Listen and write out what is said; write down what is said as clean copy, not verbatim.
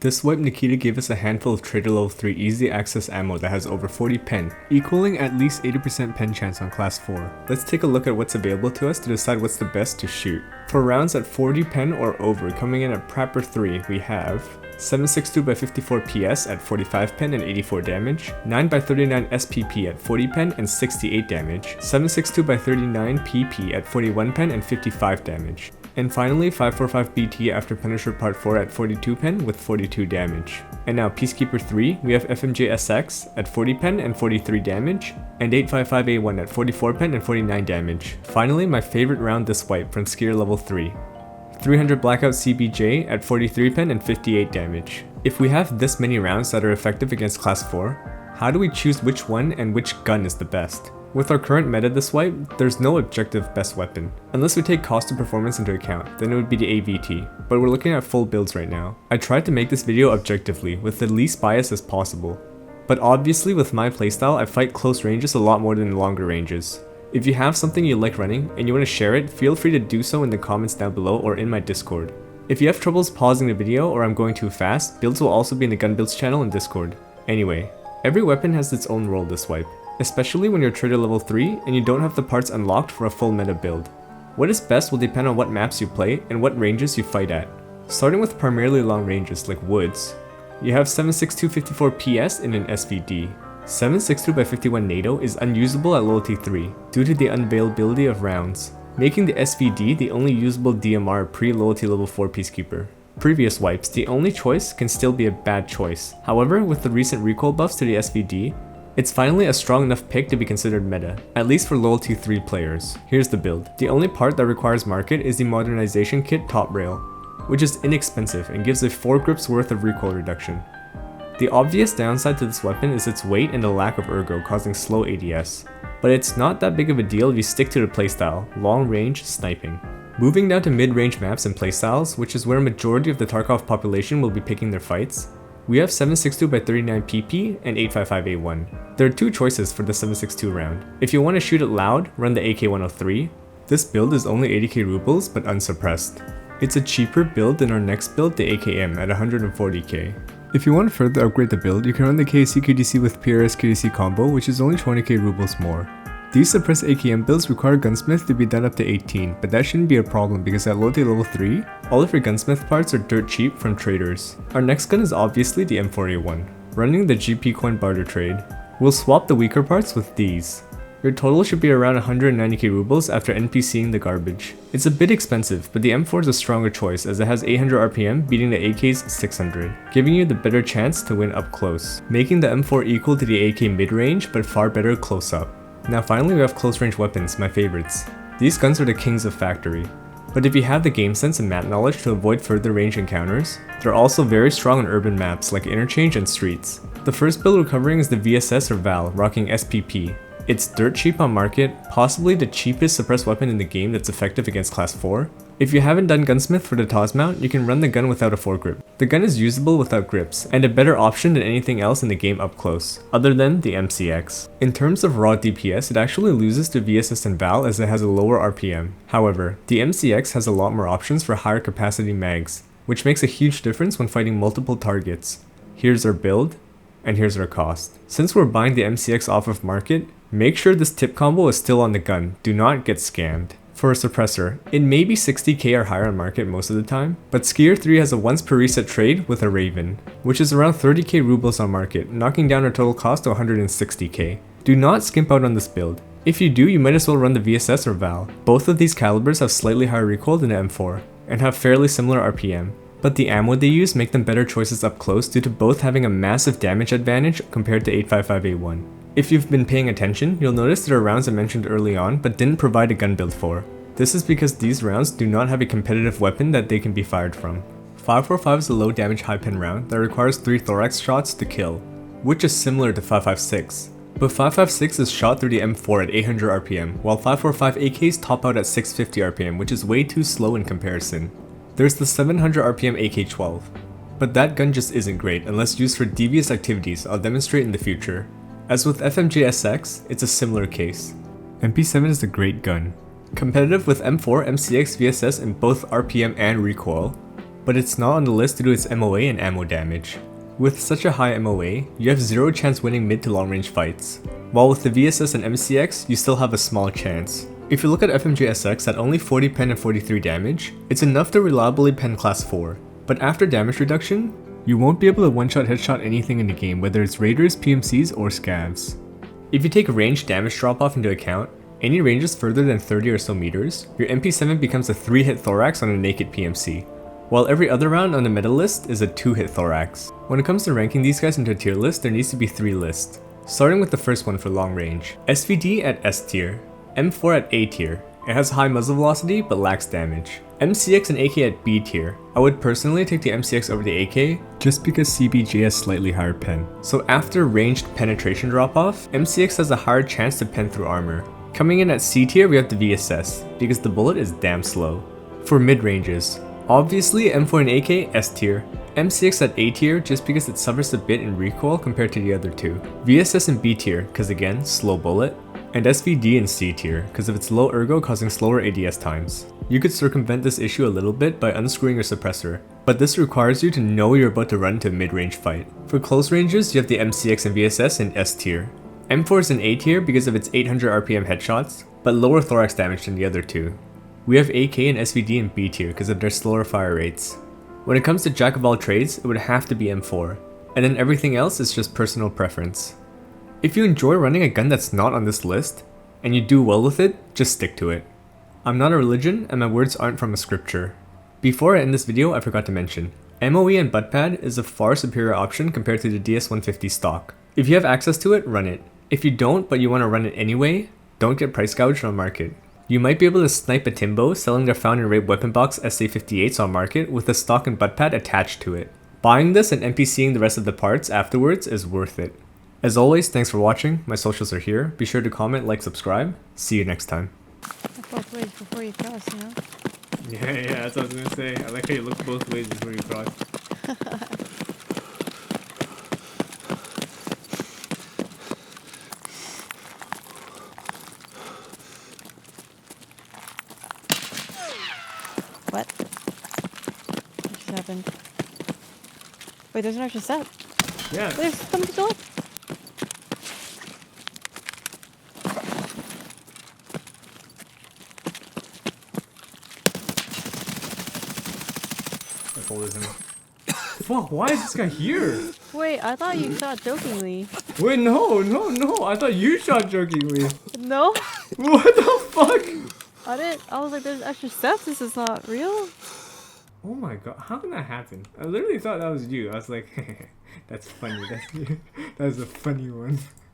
This swipe Nikita gave us a handful of Trader Level 3 easy access ammo that has over 40 pen, equaling at least 80% pen chance on class 4. Let's take a look at what's available to us to decide what's the best to shoot. For rounds at 40 pen or over, coming in at Prapor 3, we have 7.62x54 PS at 45 pen and 84 damage, 9x39 SPP at 40 pen and 68 damage, 7.62x39 PP at 41 pen and 55 damage. And finally, 545 BT after Punisher Part 4 at 42 pen with 42 damage. And now Peacekeeper 3, we have FMJ SX at 40 pen and 43 damage, and 855A1 at 44 pen and 49 damage. Finally, my favorite round this wipe from Skier Level 3. 300 Blackout CBJ at 43 pen and 58 damage. If we have this many rounds that are effective against class 4, how do we choose which one and which gun is the best? With our current meta this wipe, there's no objective best weapon. Unless we take cost of performance into account, then it would be the AVT, but we're looking at full builds right now. I tried to make this video objectively, with the least bias as possible. But obviously with my playstyle, I fight close ranges a lot more than longer ranges. If you have something you like running, and you want to share it, feel free to do so in the comments down below or in my Discord. If you have troubles pausing the video or I'm going too fast, builds will also be in the Gun Builds channel and Discord. Anyway, every weapon has its own role this wipe. Especially when you're Trader Level 3 and you don't have the parts unlocked for a full meta build. What is best will depend on what maps you play and what ranges you fight at. Starting with primarily long ranges like woods, you have 7.62x54 PS in an SVD. 7.62x51 NATO is unusable at Loyalty 3 due to the unavailability of rounds, making the SVD the only usable DMR pre-Loyalty Level 4 Peacekeeper. Previous wipes, the only choice can still be a bad choice. However, with the recent recoil buffs to the SVD, it's finally a strong enough pick to be considered meta, at least for Loyalty 3 players. Here's the build. The only part that requires market is the modernization kit top rail, which is inexpensive and gives a 4 grips worth of recoil reduction. The obvious downside to this weapon is its weight and the lack of ergo causing slow ADS, but it's not that big of a deal if you stick to the playstyle, long range sniping. Moving down to mid-range maps and playstyles, which is where a majority of the Tarkov population will be picking their fights, we have 7.62x39 PP and 855A1. There are two choices for the 7.62 round. If you want to shoot it loud, run the AK-103. This build is only 80k rubles but unsuppressed. It's a cheaper build than our next build, the AKM, at 140k. If you want to further upgrade the build, you can run the KC QDC with PRS QDC combo, which is only 20k rubles more. These suppressed AKM builds require gunsmith to be done up to 18, but that shouldn't be a problem because at Loyalty Level 3, all of your gunsmith parts are dirt cheap from traders. Our next gun is obviously the M4A1. Running the GP coin barter trade, we'll swap the weaker parts with these. Your total should be around 190k rubles after NPCing the garbage. It's a bit expensive, but the M4 is a stronger choice as it has 800 RPM beating the AK's 600, giving you the better chance to win up close, making the M4 equal to the AK mid-range but far better close up. Now finally we have close range weapons, my favorites. These guns are the kings of factory. But if you have the game sense and map knowledge to avoid further range encounters, they're also very strong on urban maps like Interchange and Streets. The first build we're covering is the VSS or VAL, rocking SPP. It's dirt cheap on market, possibly the cheapest suppressed weapon in the game that's effective against class 4. If you haven't done gunsmith for the TOS mount, you can run the gun without a foregrip. The gun is usable without grips, and a better option than anything else in the game up close, other than the MCX. In terms of raw DPS, it actually loses to VSS and VAL as it has a lower RPM. However, the MCX has a lot more options for higher capacity mags, which makes a huge difference when fighting multiple targets. Here's our build, and here's our cost. Since we're buying the MCX off of market, make sure this tip combo is still on the gun, do not get scammed. For a suppressor, it may be 60k or higher on market most of the time, but Skier 3 has a once per reset trade with a Raven, which is around 30k rubles on market, knocking down our total cost to 160k. Do not skimp out on this build. If you do, you might as well run the VSS or VAL. Both of these calibers have slightly higher recoil than the M4, and have fairly similar RPM, but the ammo they use make them better choices up close due to both having a massive damage advantage compared to 855A1. If you've been paying attention, you'll notice there are rounds I mentioned early on but didn't provide a gun build for. This is because these rounds do not have a competitive weapon that they can be fired from. 545 is a low damage high pen round that requires 3 thorax shots to kill, which is similar to 556. But 556 is shot through the M4 at 800 RPM, while 545 AKs top out at 650 RPM, which is way too slow in comparison. There's the 700 RPM AK-12, but that gun just isn't great unless used for devious activities I'll demonstrate in the future. As with FMJ SX, it's a similar case. MP7 is a great gun. Competitive with M4, MCX, VSS in both RPM and recoil, but it's not on the list due to its MOA and ammo damage. With such a high MOA, you have zero chance winning mid to long range fights, while with the VSS and MCX, you still have a small chance. If you look at FMJ-SX at only 40 pen and 43 damage, it's enough to reliably pen class 4, but after damage reduction, you won't be able to one-shot headshot anything in the game, whether it's raiders, PMCs, or scavs. If you take range damage drop-off into account, any ranges further than 30 or so meters, your MP7 becomes a 3-hit thorax on a naked PMC, while every other round on the meta list is a 2-hit thorax. When it comes to ranking these guys into a tier list, there needs to be 3 lists. Starting with the first one for long range. SVD at S tier, M4 at A tier. It has high muzzle velocity but lacks damage. MCX and AK at B tier. I would personally take the MCX over the AK just because CBG has slightly higher pen. So after ranged penetration drop off, MCX has a higher chance to pen through armor. Coming in at C tier we have the VSS because the bullet is damn slow. For mid ranges, obviously M4 and AK S tier. MCX at A tier just because it suffers a bit in recoil compared to the other two. VSS in B tier because again, slow bullet. And SVD in C tier because of its low ergo causing slower ADS times. You could circumvent this issue a little bit by unscrewing your suppressor, but this requires you to know you're about to run into a mid-range fight. For close ranges, you have the MCX and VSS in S tier. M4 is in A tier because of its 800 RPM headshots, but lower thorax damage than the other two. We have AK and SVD in B tier because of their slower fire rates. When it comes to jack of all trades, it would have to be M4, and then everything else is just personal preference. If you enjoy running a gun that's not on this list, and you do well with it, just stick to it. I'm not a religion, and my words aren't from a scripture. Before I end this video, I forgot to mention, MOE and butt pad is a far superior option compared to the DS150 stock. If you have access to it, run it. If you don't, but you want to run it anyway, don't get price gouged on market. You might be able to snipe a Timbo selling their found and rape weapon box SA58s on market with a stock and butt pad attached to it. Buying this and NPCing the rest of the parts afterwards is worth it. As always, thanks for watching. My socials are here. Be sure to comment, like, subscribe. See you next time. Both ways before you cross, you know? Yeah, that's what I was gonna say. I like how you look both ways before you cross. What? What just happened? Wait, there's an extra set. Yeah. There's something to go up. Fuck, why is this guy here? Wait, I thought you shot jokingly. Wait, no, I thought you shot jokingly. No? What the fuck? I was like, there's extra steps, this is not real? Oh my god, how can that happen? I literally thought that was you. I was like, that's funny, that's a funny one.